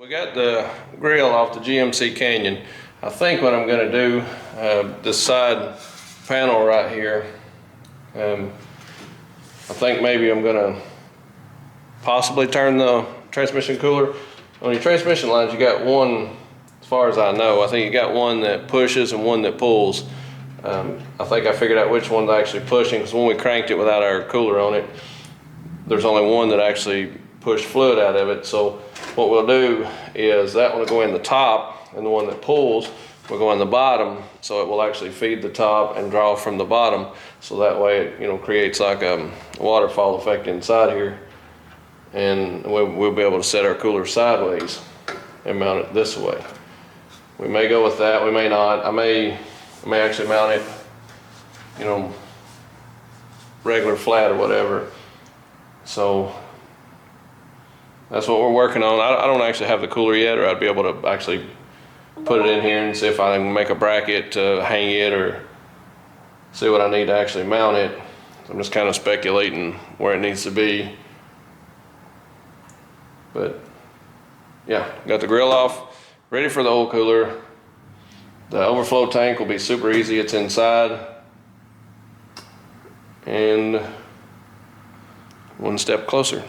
We got the grill off the GMC Canyon. I think what I'm going to do, this side panel right here, I think maybe I'm going to possibly turn the transmission cooler. On your transmission lines, you got one, as far as I know, I think you got one that pushes and one that pulls. I think I figured out which one's actually pushing, because when we cranked it without our cooler on it, there's only one that actually pushed fluid out of it. So what we'll do is that one will go in the top, and the one that pulls will go in the bottom, so it will actually feed the top and draw from the bottom. So that way it creates like a waterfall effect inside here, and we'll be able to set our cooler sideways and mount it this way. We may go with that, we may not. I may actually mount it, regular flat or whatever. So that's what we're working on. I don't actually have the cooler yet, or I'd be able to actually put it in here and see if I can make a bracket to hang it, or see what I need to actually mount it. I'm just kind of speculating where it needs to be. But yeah, got the grill off, ready for the oil cooler. The overflow tank will be super easy, it's inside. And one step closer.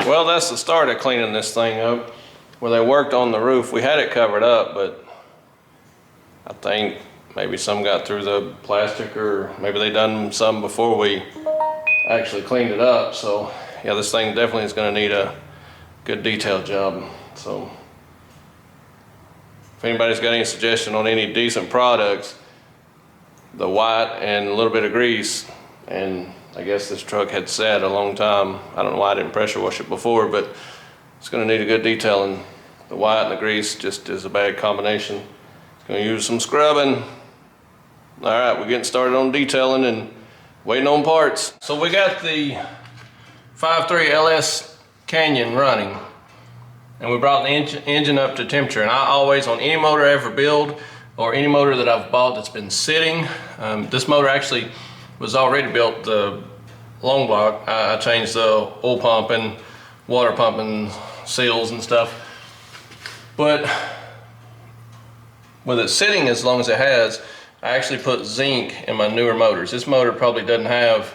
Well, that's the start of cleaning this thing up. Where they worked on the roof, we had it covered up, but I think maybe some got through the plastic, or maybe they done some before we actually cleaned it up. So yeah, this thing definitely is going to need a good detail job. So if anybody's got any suggestion on any decent products, the white and a little bit of grease, and I guess this truck had sat a long time. I don't know why I didn't pressure wash it before, but it's going to need a good detailing. The white and the grease just is a bad combination. It's going to use some scrubbing. All right, we're getting started on detailing and waiting on parts. So we got the 5.3 LS Canyon running, and we brought the engine up to temperature. And I always, on any motor I ever build, or any motor that I've bought that's been sitting, this motor actually was already built, the long block. I changed the oil pump and water pump and seals and stuff. But with it sitting as long as it has, I actually put zinc in my newer motors. This motor probably doesn't have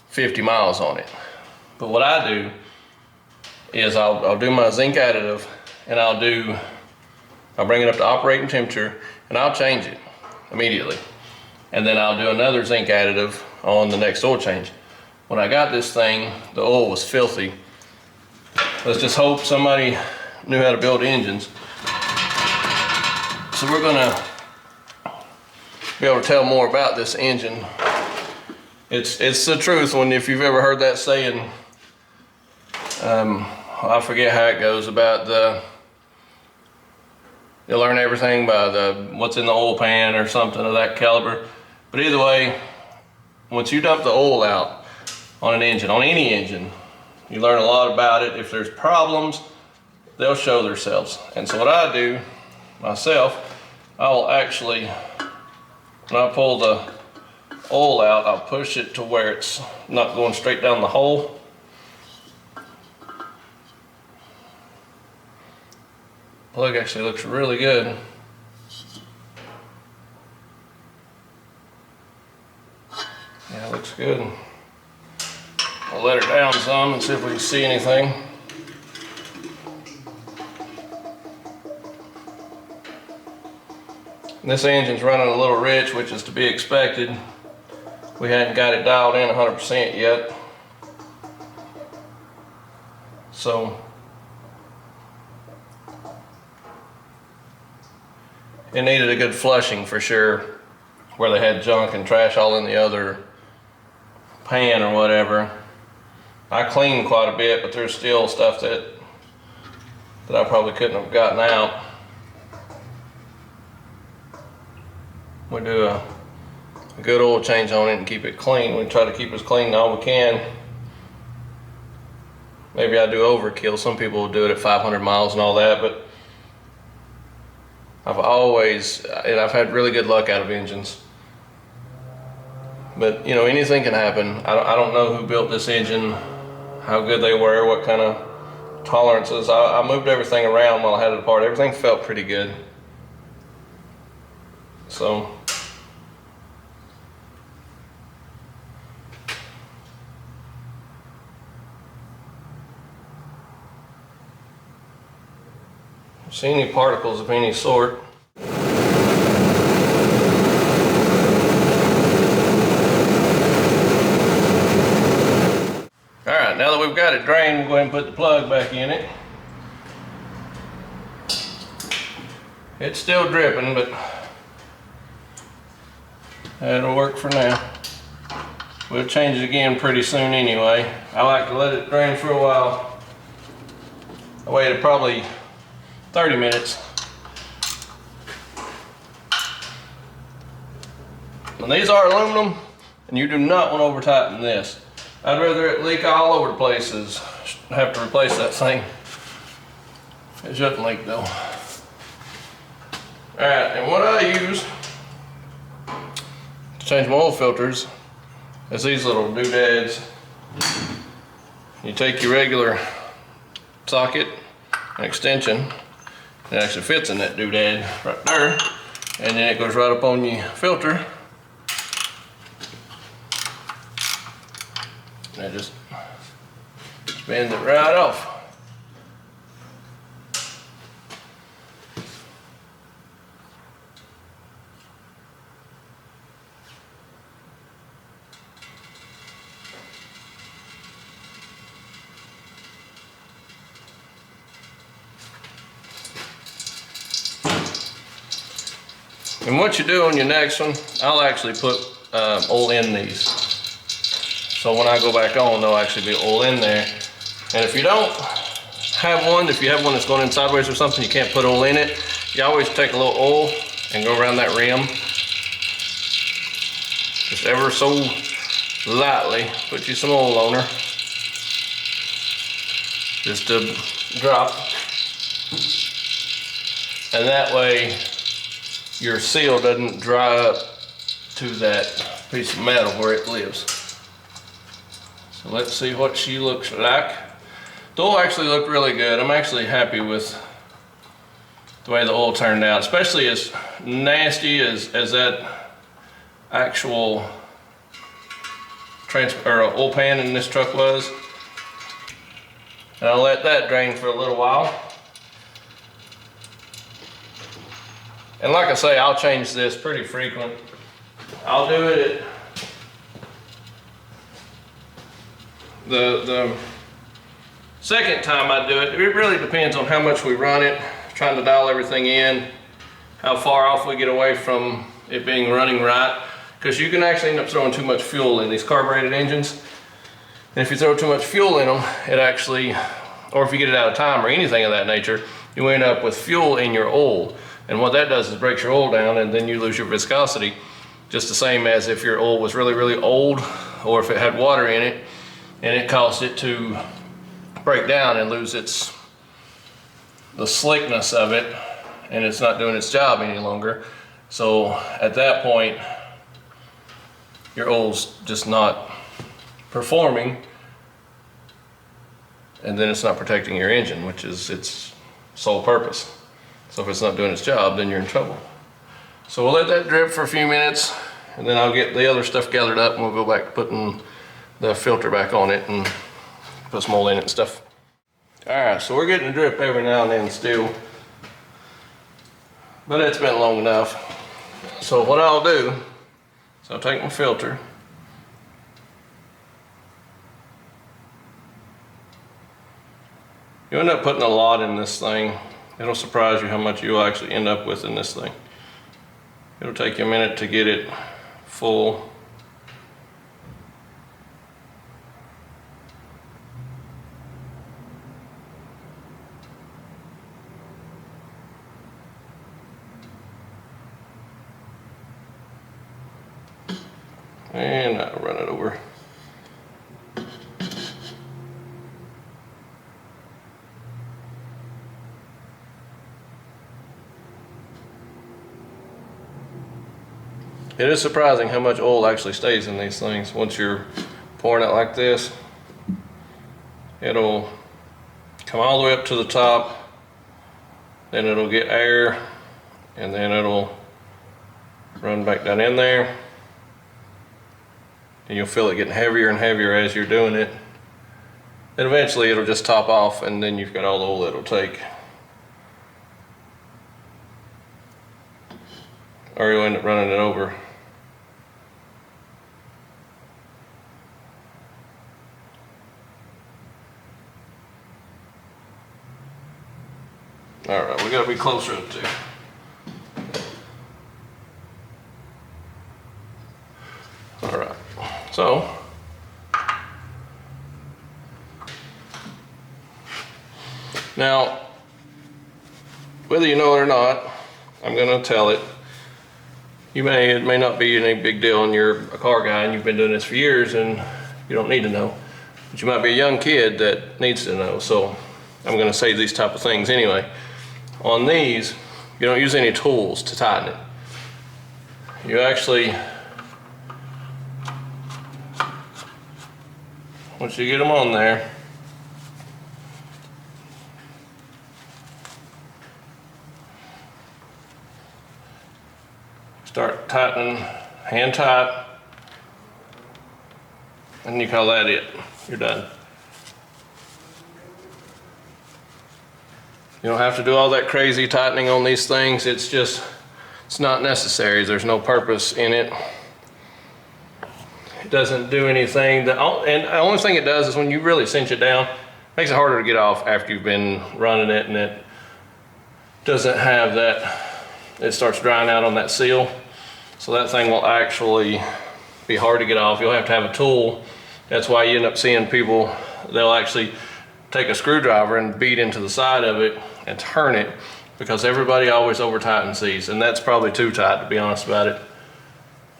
50 miles on it. But what I do is I'll do my zinc additive, and I'll bring it up to operating temperature, and I'll change it immediately. And then I'll do another zinc additive on the next oil change. When I got this thing, the oil was filthy. Let's just hope somebody knew how to build engines. So we're gonna be able to tell more about this engine. It's the truth. If you've ever heard that saying, I forget how it goes about you'll learn everything by what's in the oil pan or something of that caliber. But either way, once you dump the oil out on an engine, on any engine, you learn a lot about it. If there's problems, they'll show themselves. And so what I do myself, I'll actually, when I pull the oil out, I'll push it to where it's not going straight down the hole. Plug actually looks really good. Yeah, it looks good. I'll let her down some and see if we can see anything. This engine's running a little rich, which is to be expected. We hadn't got it dialed in 100% yet. So it needed a good flushing for sure, where they had junk and trash all in the other pan or whatever. I cleaned quite a bit, but there's still stuff that I probably couldn't have gotten out. We do a good oil change on it and keep it clean. We try to keep as clean as all we can. Maybe I do overkill. Some people will do it at 500 miles and all that, but I've had really good luck out of engines. But you know, anything can happen. I don't know who built this engine, how good they were, what kind of tolerances. I moved everything around while I had it apart. Everything felt pretty good. So see any particles of any sort. Alright, now that we've got it drained, we'll go ahead and put the plug back in it. It's still dripping, but that'll work for now. We'll change it again pretty soon anyway. I like to let it drain for a while. I waited probably 30 minutes. And these are aluminum, and you do not want to over tighten this. I'd rather it leak all over the place as have to replace that thing. It shouldn't leak though. Alright, and what I use to change my oil filters is these little doodads. You take your regular socket and extension. It actually fits in that doodad right there, and then it goes right up on your filter. And it just spins it right off. And what you do on your next one, I'll actually put oil in these. So when I go back on, there'll actually be oil in there. And if you don't have one, if you have one that's going in sideways or something, you can't put oil in it, you always take a little oil and go around that rim. Just ever so lightly, put you some oil on her. Just a drop. And that way, your seal doesn't dry up to that piece of metal where it lives. So let's see what she looks like. The oil actually looked really good. I'm actually happy with the way the oil turned out, especially as nasty as that actual oil pan in this truck was. And I'll let that drain for a little while. And like I say, I'll change this pretty frequent. I'll do it at the second time I do it. It really depends on how much we run it, trying to dial everything in, how far off we get away from it being running right. Because you can actually end up throwing too much fuel in these carbureted engines. And if you throw too much fuel in them, it actually, or if you get it out of time or anything of that nature, you end up with fuel in your oil. And what that does is breaks your oil down, and then you lose your viscosity. Just the same as if your oil was really, really old, or if it had water in it, and it caused it to break down and lose the slickness of it, and it's not doing its job any longer. So at that point, your oil's just not performing, and then it's not protecting your engine, which is its sole purpose. So if it's not doing its job, then you're in trouble. So we'll let that drip for a few minutes, and then I'll get the other stuff gathered up, and we'll go back to putting the filter back on it and put some oil in it and stuff. All right, so we're getting a drip every now and then still, but it's been long enough. So what I'll do is I'll take my filter, you end up putting a lot in this thing. It'll surprise you how much you'll actually end up with in this thing. It'll take you a minute to get it full. And I'll run it over. It is surprising how much oil actually stays in these things. Once you're pouring it like this, it'll come all the way up to the top, then it'll get air, and then it'll run back down in there. And you'll feel it getting heavier and heavier as you're doing it. And eventually it'll just top off, and then you've got all the oil it'll take. Or you'll end up running it over. All right, we gotta be closer to. All right, so now, whether you know it or not, I'm gonna tell it. It may not be any big deal, and you're a car guy and you've been doing this for years and you don't need to know. But you might be a young kid that needs to know, so I'm gonna say these type of things anyway. On these, you don't use any tools to tighten it. You actually, once you get them on there, start tightening, hand tight, and you call that it. You're done. You don't have to do all that crazy tightening on these things. It's not necessary. There's no purpose in it. It doesn't do anything. And the only thing it does is when you really cinch it down, it makes it harder to get off after you've been running it, and it doesn't have that, it starts drying out on that seal. So that thing will actually be hard to get off. You'll have to have a tool. That's why you end up seeing people, they'll actually take a screwdriver and beat into the side of it and turn it, because everybody always over tightens these, and that's probably too tight, to be honest about it.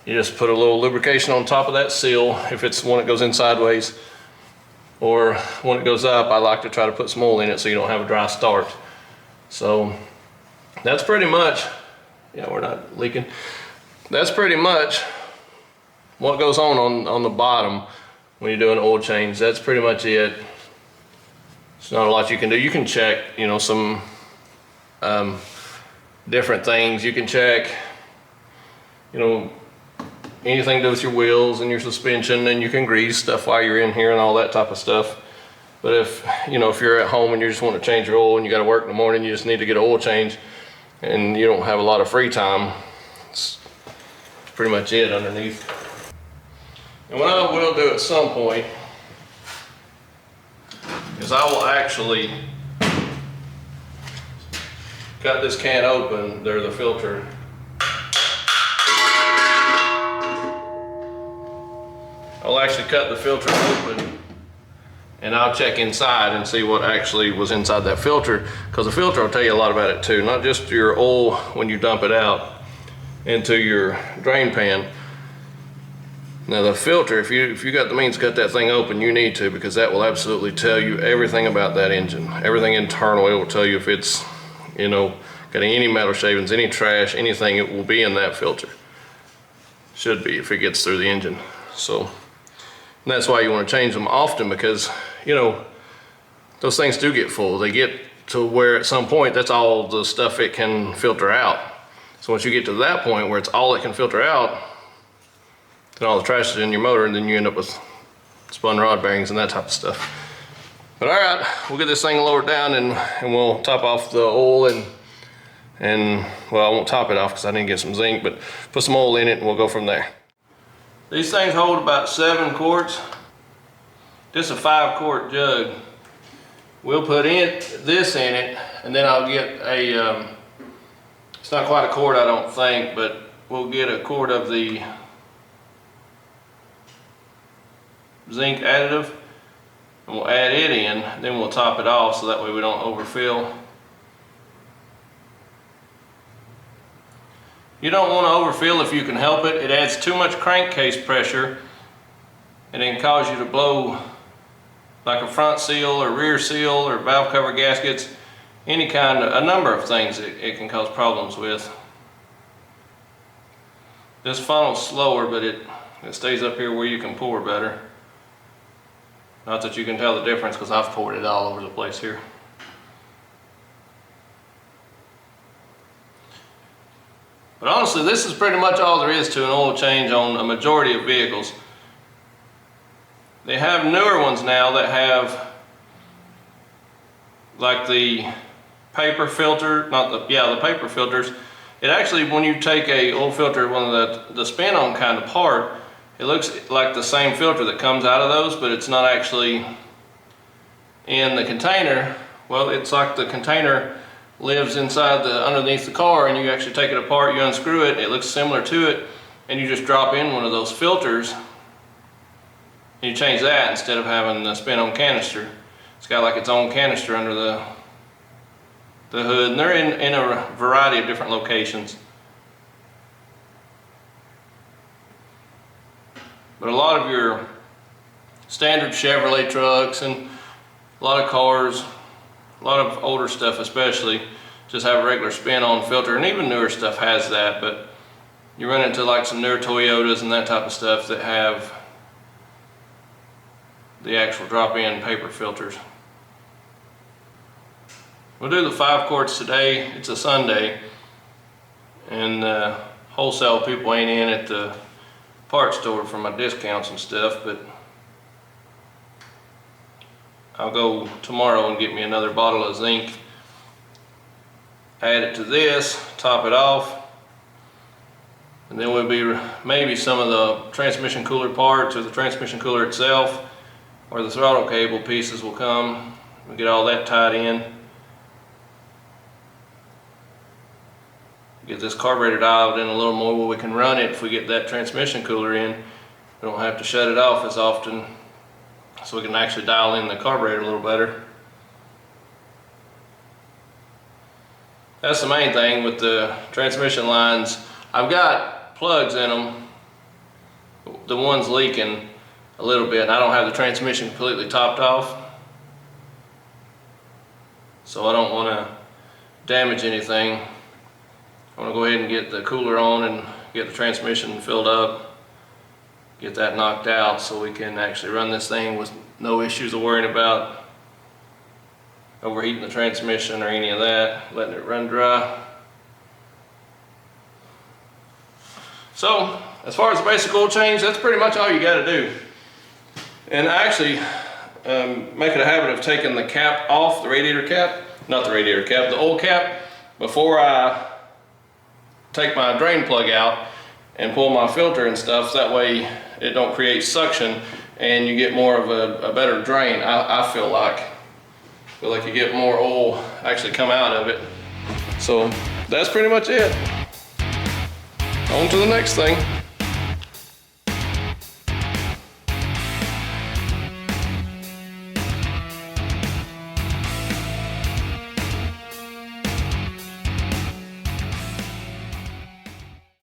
You just put a little lubrication on top of that seal if it's one that goes in sideways, or when it goes up, I like to try to put some oil in it so you don't have a dry start. So that's pretty much, yeah, we're not leaking. That's pretty much what goes on the bottom when you do an oil change. That's pretty much it. There's not a lot you can do. You can check, you know, some different things. You can check, you know, anything to do with your wheels and your suspension, and you can grease stuff while you're in here and all that type of stuff. But if, you know, if you're at home and you just want to change your oil and you got to work in the morning, you just need to get an oil change and you don't have a lot of free time, it's pretty much it underneath. And what I will do at some point is I will actually cut this can open, there's the filter. I'll actually cut the filter open and I'll check inside and see what actually was inside that filter, because the filter will tell you a lot about it too, not just your oil when you dump it out into your drain pan. Now the filter, if you got the means to cut that thing open, you need to, because that will absolutely tell you everything about that engine. Everything internal, it will tell you if it's, you know, got any metal shavings, any trash, anything, it will be in that filter. Should be if it gets through the engine. So, and that's why you want to change them often, because, you know, those things do get full. They get to where at some point that's all the stuff it can filter out. So once you get to that point where it's all it can filter out, then all the trash is in your motor, and then you end up with spun rod bearings and that type of stuff. But all right, we'll get this thing lowered down and we'll top off the oil and well, I won't top it off because I didn't get some zinc, but put some oil in it and we'll go from there. These things hold about 7 quarts. This is a 5-quart jug. We'll put this in it, and then I'll get a, it's not quite a quart I don't think, but we'll get a quart of the zinc additive, and we'll add it in, then we'll top it off so that way we don't overfill. You don't want to overfill if you can help it. It adds too much crankcase pressure and it can cause you to blow like a front seal or rear seal or valve cover gaskets, any kind of, a number of things it can cause problems with. This funnel's slower, but it stays up here where you can pour better. Not that you can tell the difference because I've poured it all over the place here. But honestly, this is pretty much all there is to an oil change on a majority of vehicles. They have newer ones now that have like the paper filter, the paper filters. It actually, when you take a oil filter, one of the spin-on kind of part, it looks like the same filter that comes out of those, but it's not actually in the container. Well, it's like the container lives inside underneath the car, and you actually take it apart, you unscrew it, it looks similar to it, and you just drop in one of those filters and you change that instead of having the spin-on canister. It's got like its own canister under the hood, and they're in a variety of different locations. But a lot of your standard Chevrolet trucks and a lot of cars, a lot of older stuff especially, just have a regular spin-on filter, and even newer stuff has that, but you run into like some newer Toyotas and that type of stuff that have the actual drop-in paper filters. We'll do the 5 quarts today. It's a Sunday, and wholesale people ain't in at the parts store for my discounts and stuff, but I'll go tomorrow and get me another bottle of zinc, add it to this, top it off, and then we'll be maybe some of the transmission cooler parts or the transmission cooler itself or the throttle cable pieces will come. We'll get all that tied in. Get this carburetor dialed in a little more where we can run it if we get that transmission cooler in. We don't have to shut it off as often, so we can actually dial in the carburetor a little better. That's the main thing with the transmission lines. I've got plugs in them. The one's leaking a little bit, and I don't have the transmission completely topped off, so I don't want to damage anything. I want to go ahead and get the cooler on and get the transmission filled up, get that knocked out so we can actually run this thing with no issues of worrying about overheating the transmission or any of that, letting it run dry. So as far as the basic oil change, that's pretty much all you got to do. And I actually make it a habit of taking the cap off, the radiator cap, not the radiator cap, the oil cap, before I take my drain plug out and pull my filter and stuff, so that way it don't create suction and you get more of a better drain. I feel like you get more oil actually come out of it. So that's pretty much it. On to the next thing.